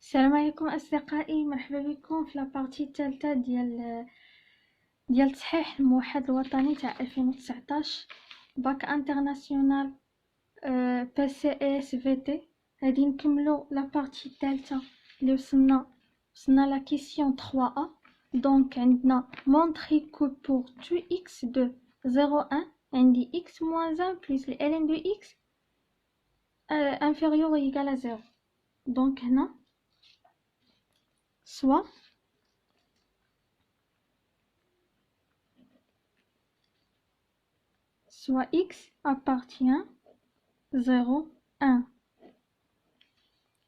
السلام عليكم أصدقائي، مرحبا بكم في لابارتي الثالثة ديال تصحيح الموحد الوطني تاع 2019 باك انترناسيونال بي سي اي اس في تي. غادي نكملو لابارتي الثالثة اللي وصلنا لا كيسيون 3 ا. دونك عندنا مونطري كو بور تو اكس دو 0,1 عندي اكس موان 1 بلس ln دو اكس inférieur ou égal à 0. دونك هنا soit x appartient 0, 1.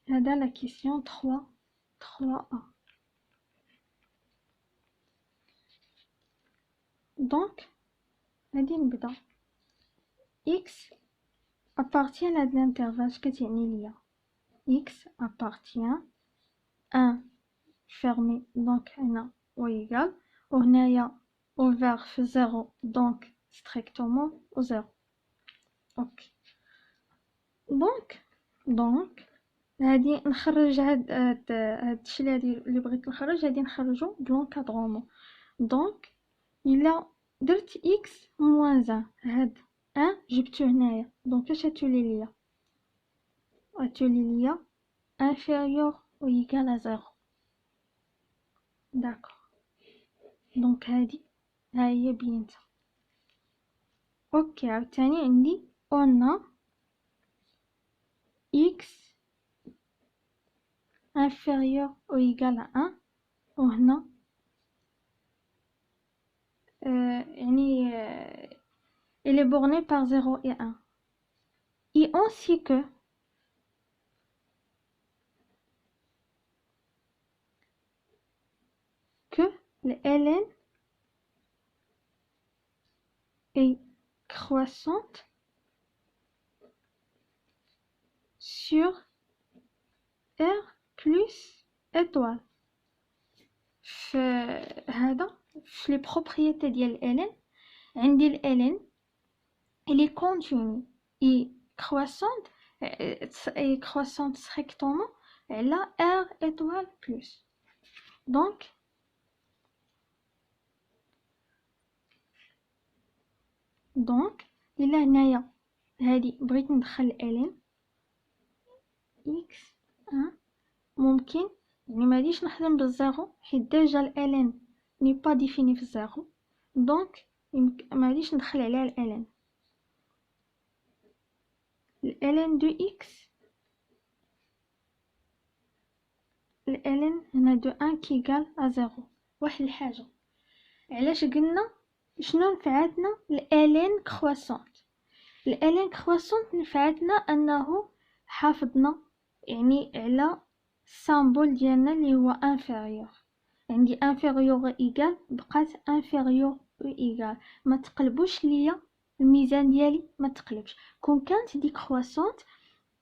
هذا la question 3a. Donc غادي نبدا x appartient à l'intervalle. كتعني ليا x appartient 1 fermé donc هنا و égal وهنايا ouvert في 0 donc strictement au 0. ok donc غادي نخرج هاد الشيء اللي بغيت نخرج، غادي نخرجو بلونكادرومون. دونك الا درت اكس موان 1 هاد 1 جبتو هنايا، دونك اش غتولي ليا inférieur ou égal à 0. داكوغ، دونك هادي ها هي بينتها. اوكي عاوتاني عندي اون x inférieur ou égal à 1 وهنا يعني il est borné par 0 et 1 et ainsi que le ln est croissante sur R plus étoile. هذا في les propriétés ديال ln عندي ln elle est continue et croissante strictement على R étoile plus. donc إلا هنايا هادي بغيت ندخل ln x 1 ممكن يعني ما غاديش نخدم بالزيرو حيت ديجا ln ني با ديفيني في الزيرو، دونك ما غاديش ندخل عليها ln دو x ln هنا دو 1 كيغال ا 0. واحد الحاجه، علاش قلنا شنو نفعتنا ln كرواسونت؟ ln كرواسونت نفعتنا انه حافظنا يعني على السامبول ديالنا اللي هو inférieur. عندي inférieur égal بقات inférieur égal، ما تقلبوش ليا الميزان ديالي، ما تقلبش. كون كانت دي كرواسونت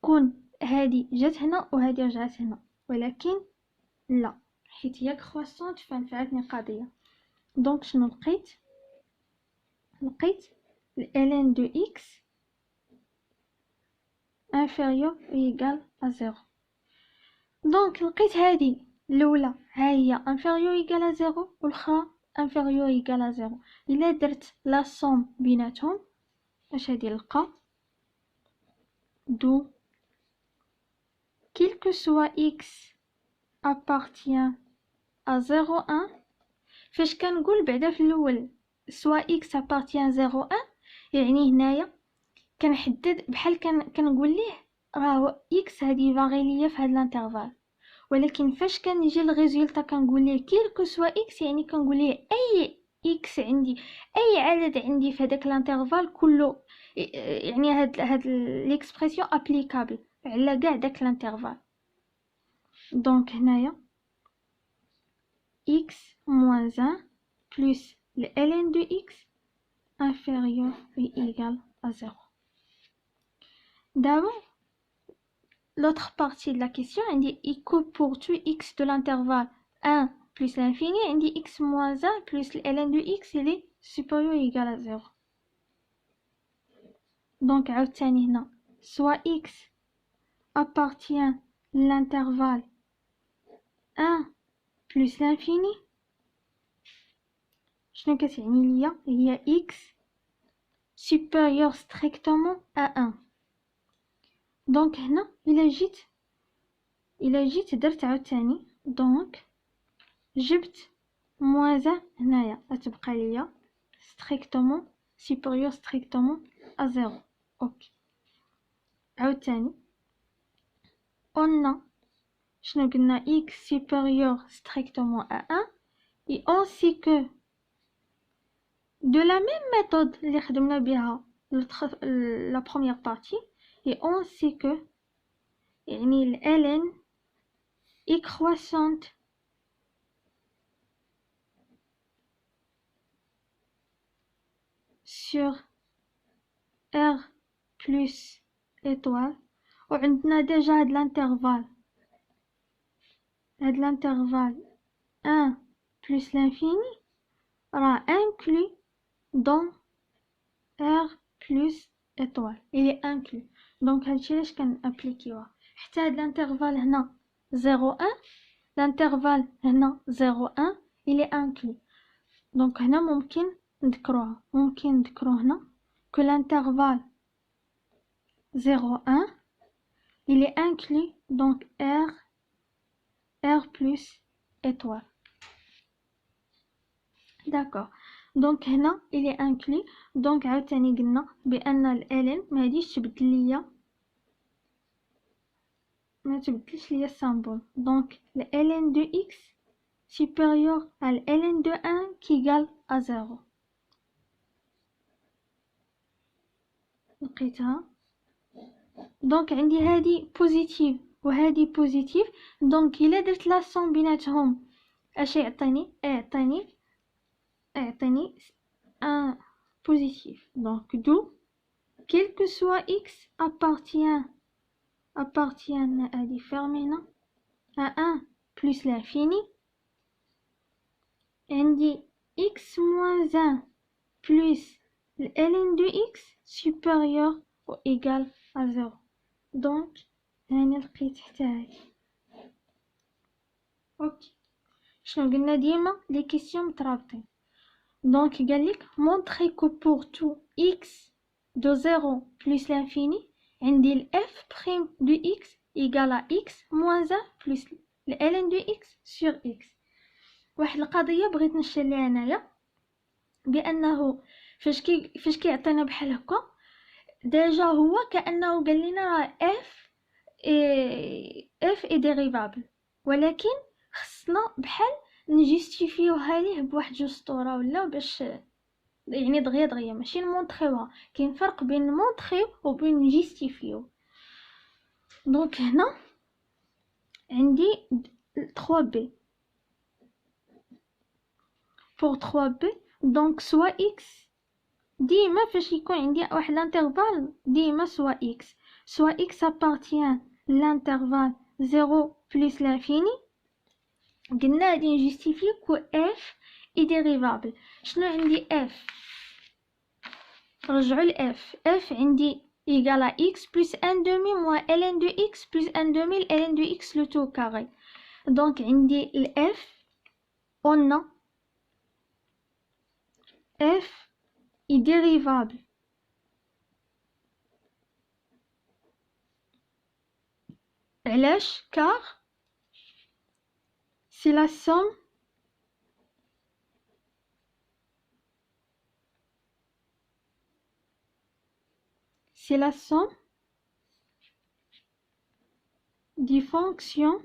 كون هادي جات هنا وهادي رجعت هنا، ولكن لا حيت هي كرواسونت فنفعتني قضيه. دونك شنو لقيت ln de x inférieur ou égal à 0. دونك لقيت هادي الاولى ها هي inférieur égal à 0 والاخرى inférieur égal à 0. الا درت لا صوم بيناتهم اش غادي نلقى؟ دو quel que soit x appartient à 0,1. فاش كنقول بعدا في الاول soit x appartient 0,1 يعني هنايا كنحدد بحال كنقول ليه راه x هادي فاغي ليا في هاد الانترفال، ولكن فاش كنجي الريزولطا كنقول ليه كيل كو سوا x يعني كنقول ليه اي x عندي، اي عدد عندي في هذاك الانترفال كله، يعني هاد ليكسبرسيون ابليكابل على كاع داك الانترفال. دونك هنايا x moins 1 plus le ln de x inférieur ou égal à 0. D'abord, l'autre partie de la question, on dit que pour tout x de l'intervalle 1 plus l'infini, on dit x moins 1 plus le ln de x, il est supérieur ou égal à 0. Donc, soit x appartient à l'intervalle 1 plus l'infini شنو كتعني ليا؟ هي x supérieur strictement à 1. دونك هنا إلا جيت درت عاوتاني دونك جبت موازا هنايا غتبقى ليا strictement supérieur strictement à 0. اوكي عاوتاني on شنو قلنا x supérieur strictement à 1 et on sait que de la même méthode اللي خدمنا بها la première partie et on sait que يعني ال ln est croissante sur R plus étoile وعندنا déjà هاد l'intervalle 1 plus l'infini rend inclus dans R plus étoile. Il est inclus. Donc هادشي علاش كنابليكيوها حتى هاد l'intervalle هنا 0 1 l'intervalle هنا 0 1 il est inclus. Donc هنا ممكن نذكرو هنا que l'intervalle 0 1 il est inclus donc R plus étoile. D'accord. donc هنا il est inclus donc عاوتاني قلنا بان ال ln ما غاديش ما تبدلش ليا السامبل. donc le ln de x supérieur à le ln de 1 qui égale à 0. لقيتها. donc عندي هذه بوزيتيف وهذه بوزيتيف donc الا درت لا سوم بيناتهم اش يعطيني؟ يعطيني un positif. donc d'où quel que soit x appartient à différents à 1 plus l'infini عندي x moins 1 plus le ln de x supérieur ou égal à 0. donc هاني لقيت حتى هادي. اوكي شنو قلنا ديما لي كيسيون مترابطين. donc قالك montrer que pour tout x de 0 plus l'infini عندي ال f prime de x égale à x moins 1 plus le ln de x sur x. واحد القضيه بغيت نشير ليها انايا بانه فاش كيعطينا بحال هكا ديجا هو كانه قال لنا راه f est dérivable ولكن خصنا بحال نجيستيفيوها ليه بواحد جوج سطوره ولا باش يعني دغيا ماشي نمونطريوها. كاين فرق بين نمونطريو وبين نجيستيفيو. دونك هنا عندي 3b pour 3b donc soit x ديما فاش يكون عندي واحد الانترفال ديما soit x appartient l'intervalle 0 plus l'infini قلنا غادي نجيستيفيو كو f est dérivable. شنو عندي f؟ رجعوا ل f عندي égal à x plus 1 demi moins ln de x plus 1 demi ln de x le tout carré. donc عندي ال f on a f est dérivable علاش؟ car c'est la somme des fonctions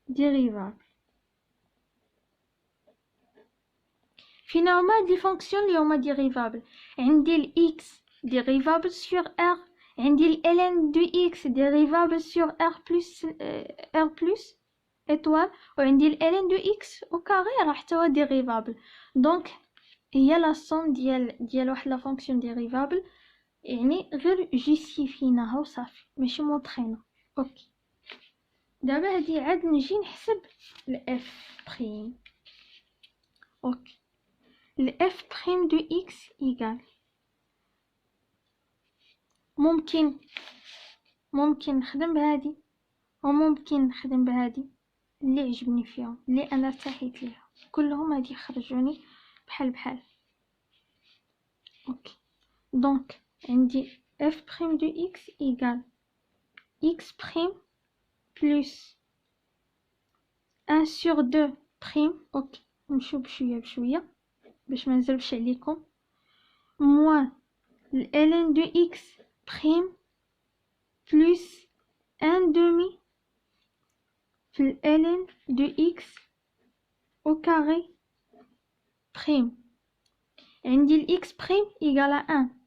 dérivables. finalement des fonctions اللي هما dérivables عندي ال x dérivable sur r عندي ال ln de x dérivable sur r plus étoile وعندي ال ln de x au carré راه حتى هو dérivable. donc هي لا somme ديال واحد لا فونكسيون dérivable يعني غير جيستيفيناها وصافي ماشي مونطرينا. اوكي دابا هادي عاد نجي نحسب ال f بريم. اوكي ال f prime de x égale ممكن ممكن نخدم بهادي وممكن نخدم بهادي اللي عجبني فيهم، اللي انا ارتحيت ليها، كلهم هادي يخرجوني بحال بحال. اوكي دونك عندي f prime de x égale x prime plus 1 sur 2 prime. اوكي نمشيو بشويه بشويه باش ما نزربش عليكم. moins ln de x prime plus 1 demi في ln de x au carré prime. عندي ال x prime égale à 1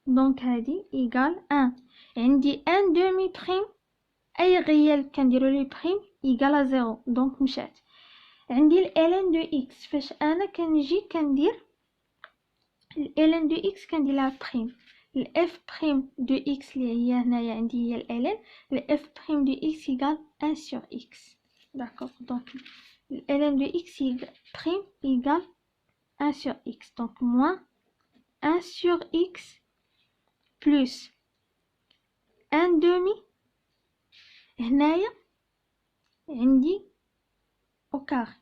دونك هادي égale 1. عندي 1 demi prime اي غيال كنديرو لي بريم égale à 0 دونك مشات. عندي ال ln de x فاش انا كنجي كندير ال ln de x كندير لها بريم. ال f prime de x اللي هي هنايا عندي هي ال ln. ال f prime de x égale 1 sur x. d'accord donc ال ln de x prime égale 1 sur x donc moins 1 sur x plus 1 demi هنايا عندي au carré.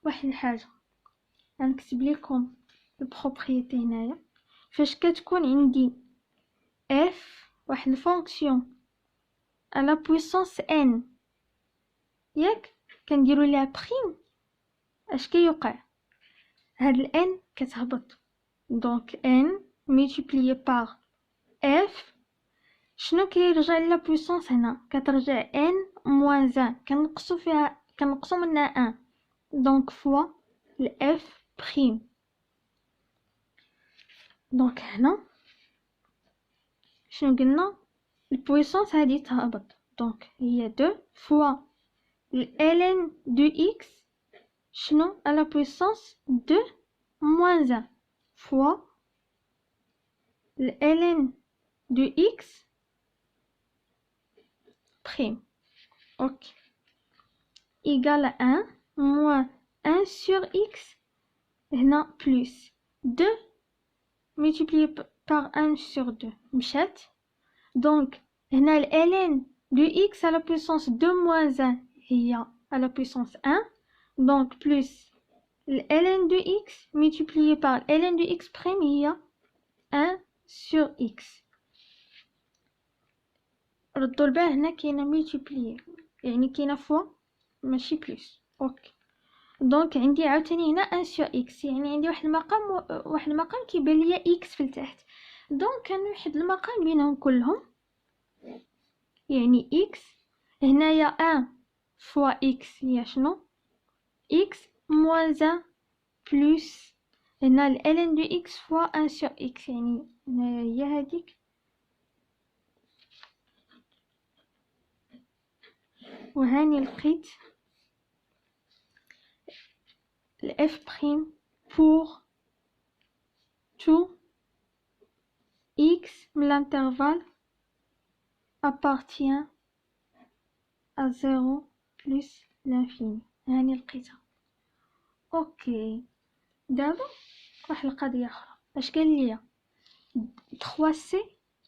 واحد الحاجه غنكتب لكم البروبريتي هنايا. فاش كتكون عندي f واحد الفونكسيون à la puissance n ياك كنديروا ليها بريم، اش كيوقع؟ هاد ال n كتهبط دونك n multiplié par f شنو كيرجع لا بويسونس هنا؟ كترجع n moins 1 كنقصوا فيها كنقصوا منها 1 دونك فوا ال f بريم. دونك هنا شنو قلنا؟ البويسونس هادي تهبط دونك هي 2 فوا ال ln de x شنو à la puissance 2 moins 1 fois le ln de x prime. ok égale à 1 moins 1 sur x هنا plus 2 multiplié par 1 sur 2 مشات. donc هنا ال ln de x à la puissance 2 moins 1 هي à la puissance 1 donc plus le ln de x multiplié par ln de x prime هي 1 sur x. ردوا البال هنا كاينه ملتيبلي يعني كاينه فوا ماشي بلس. اوكي دونك عندي عاوتاني هنا 1 sur x يعني عندي واحد المقام كيبان ليا x في التحت دونك كنوحد المقام بينهم كلهم يعني x هنايا 1 فوا x هي شنو x moins 1 plus هنا ال ln de x فوا 1 sur x يعني هنايا هي هاديك وهاني لقيت ال f prime pour tout x من l'intervalle appartient à 0 plus l'infini. هاني لقيتها. اوكي دابا واحد القضيه اخرى اش قال لي 3c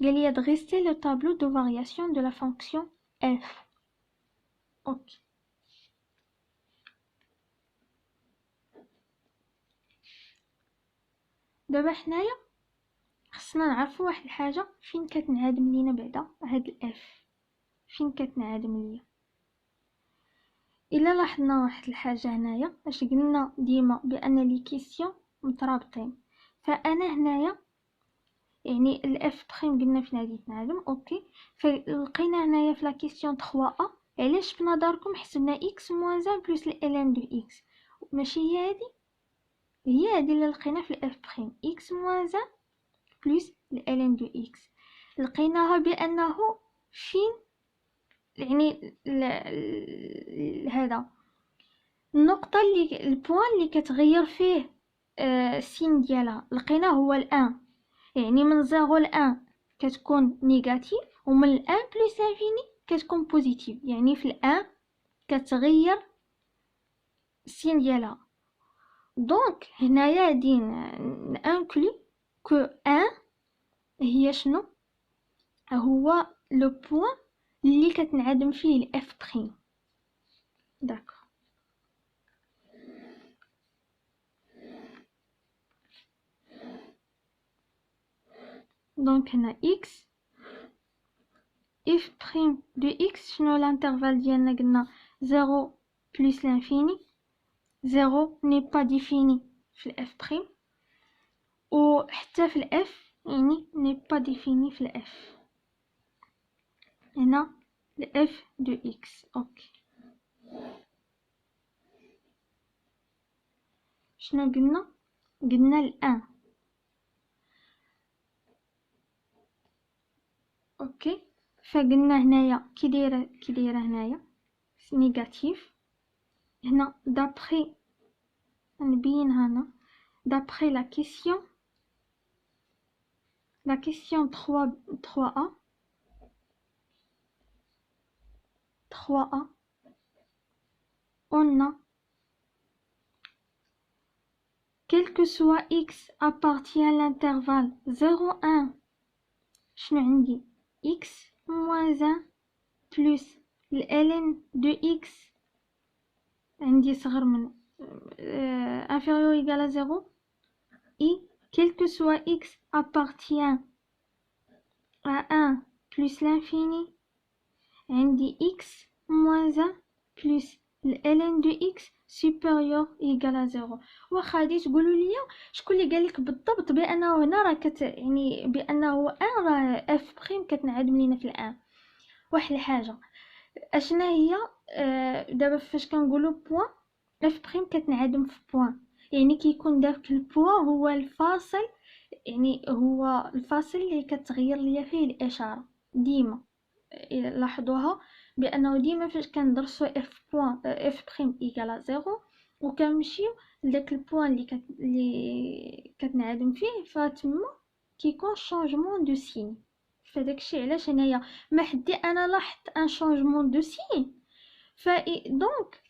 قال لي dresser le tableau de variation de la fonction f. اوكي دابا حنايا خصنا نعرفوا واحد الحاجه فين كتنعدم لينا بعدا هاد الاف فين كتنعدم ليا. الا لاحظنا واحد الحاجه هنايا اش قلنا ديما بان لي كيسيون مترابطين فانا هنايا يعني الاف بريم قلنا فين غادي تنعدم. اوكي فلقينا هنايا في لا كيسيون 3 ا علاش في نظركم حسبنا x moins 1 plus ln de x ماشي هي هادي اللي لقينا في الاف بريم x moins 1 plus ln de x لقيناها بانه فين يعني هذا النقطه اللي البوان اللي كتغير فيه السين ديالها لقيناه هو الان يعني من 0 ل 1 كتكون نيجاتيف ومن 1 بلس انفيني كتكون بوزيتيف يعني في الان كتغير السين ديالها. دونك هنايا غادي نانكلي كو 1 هي شنو هو لو بوين اللي كتنعدم فيه الاف بريم. داكوغ. دونك هنا اكس اف بريم دو اكس، شنو الانترفال ديالنا؟ قلنا 0 بلس لانفيني. 0 ني با ديفيني في الاف بريم، و حتى في الاف يعني ني با ديفيني في الاف. هنا الاف دو اكس. اوكي، شنو قلنا؟ قلنا الان. اوكي، فقلنا هنايا كي دايره هنايا نيجاتيف. هنا دابخي نبينها هنا d'après la question 3a on a quel que soit x appartient à l'intervalle 0 1. شنو عندي؟ x moins 1 plus ln de x عندي صغر من inférieur ou égal à 0 et quel que soit x appartient à 1 plus l'infini عندي x moins 1 plus ln de x supérieur égal à 0. واخا غادي تقولوا لي شكون اللي قال لك بالضبط بانه هنا راه يعني بانه ان راه اف بريم كتنعدم لينا في الان؟ واحد الحاجه، اشنا هي دابا فاش كنقولوا بوين اف بريم كتنعدم في بوين، يعني كيكون داك البوين هو الفاصل، يعني هو الفاصل اللي كتغير ليا فيه الاشاره ديما. لاحظوها بانه ديما فاش كندرسوا اف بوين اف بريم ايكال زيرو وكنمشيو لداك البوين اللي كتنعدم فيه، فتما كيكون شونجمون دو سين. فداكشي علاش هنايا ما حدي انا لاحظت ان شونجمون دو سين، دونك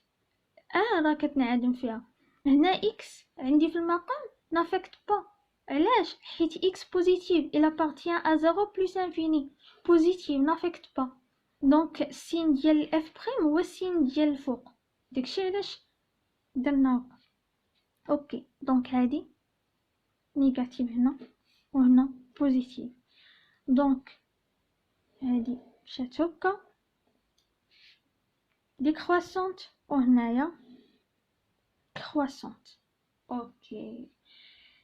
راه كتنعدم فيها. هنا اكس عندي في المقام نافيكت با، علاش؟ حيت اكس بوزيتيف il appartient à 0 plus infini بوزيتيف نافيكت با، دونك السين ديال الاف بريم هو السين ديال الفوق، داكشي علاش درناه. اوكي، دونك هادي نيجاتيف هنا وهنا بوزيتيف، دونك هادي مشات هكا ديكرواسونت وهنايا كرواسونت. اوكي،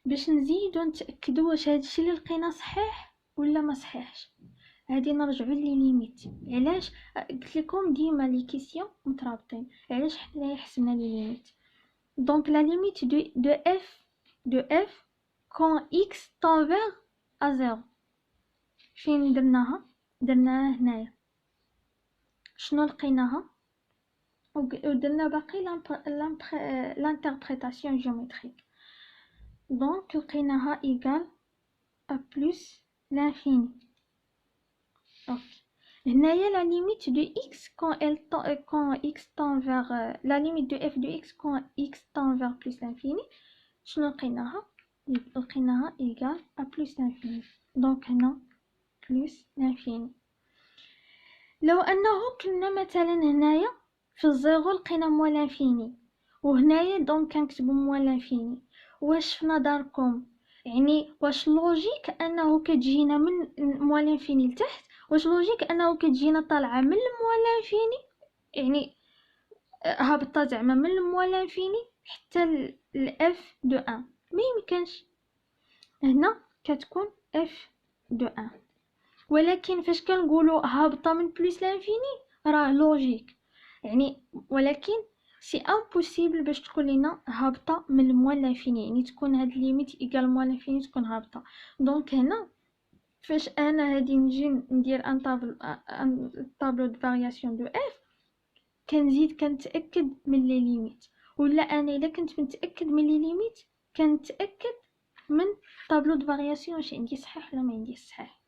باش نزيدو نتاكدوا واش هادشي اللي لقينا صحيح ولا ما صحيحش، غادي نرجعوا لي ليميت. علاش قلت لكم ديما لي كيسيون مترابطين؟ علاش حنايا حسبنا لي ليميت؟ دونك لا ليميت دو اف كون اكس طون فيغ ا زيرو، فين درناها هنايا. شنو لقيناها؟ ودرنا باقي لانتربريتاسيون جيومتريك. دونك لقيناها ايغال ا بلس لانفيني. اوكي، هنايا لا ليميت دو x quand x tend vers la limite de f de x quand x tend vers plus l'infini، شنو لقيناها égal à plus l'infini. دونك هنا plus l'infini. لو انه كنا مثلا هنايا في الزيرو لقينا موال لانفيني، وهنايا دونك كنكتبو موال لانفيني، واش في نظركم يعني واش لوجيك انه كتجينا من موال لانفيني لتحت؟ واش لوجيك انه كتجينا طالعه من الموال لانفيني، يعني هابطه زعما من الموال لانفيني حتى الاف دو ان؟ ما يمكنش، هنا كتكون اف دو ان. ولكن فاش كنقولوا هابطه من بلس لانفيني راه لوجيك يعني، ولكن سي امبوسيبل باش تكون لينا هابطه من الموال لانفيني، يعني تكون هاد ليميت ايكال موال لانفيني تكون هابطه. دونك هنا فاش انا غادي نجي ندير ان طابلو دو فارياسيون دو اف، كنزيد كنتاكد من لي ليميت، ولا انا الا كنت متاكد من لي ليميت كنتاكد من طابلو دو فارياسيون واش عندي صحيح ولا ما عندي صحيح.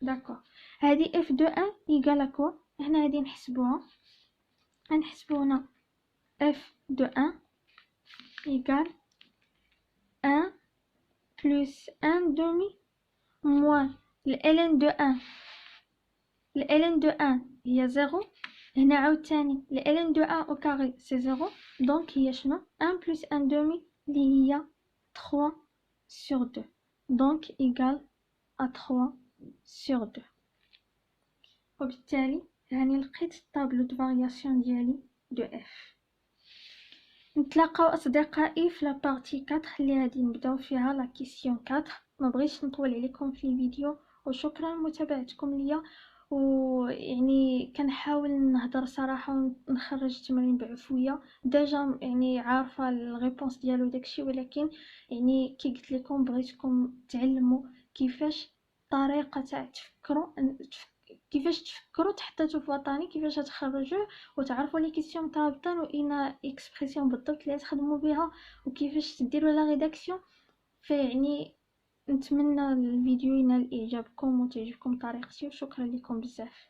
داكوغ، هادي اف دو ان ايكال كوا؟ هنا غادي نحسبوها، غنحسبو هنا اف دو ان ايكال 1 plus 1 demi moins le ln de 1. Le ln de 1 هي زيرو. هنا عاوتاني ln دو ان او كاري سي زيرو، دونك هي شنو ان بلس ان دومي اللي هي 3 sur 2، دونك ايكال ا 3 sur 2. وبالتالي راني لقيت الطابلو دو فارياسيون ديالي دو اف. نتلاقاو اصدقائي في لابارتي 4 اللي غادي نبداو فيها لا كيسيون 4. ما بغيتش نطول عليكم في الفيديو، وشكرا لمتابعتكم ليا. ويعني كنحاول نهضر صراحه ونخرج التمارين بعفويه، ديجا يعني عارفه الريبونس ديالو داكشي، ولكن يعني كي قلت لكم بغيتكم تعلموا كيفاش طريقه تاع كيفاش تفكروا تحطيتو في وطني، كيفاش تخرجوه، وتعرفوا لي كيسيون مترابطين واين اكسبرسيون بالضبط اللي تخدموا بها، وكيفاش ديروا لا ريداكسيون. فيعني نتمنى الفيديو ينال اعجابكم وتعجبكم طريقتي، وشكرا لكم بزاف.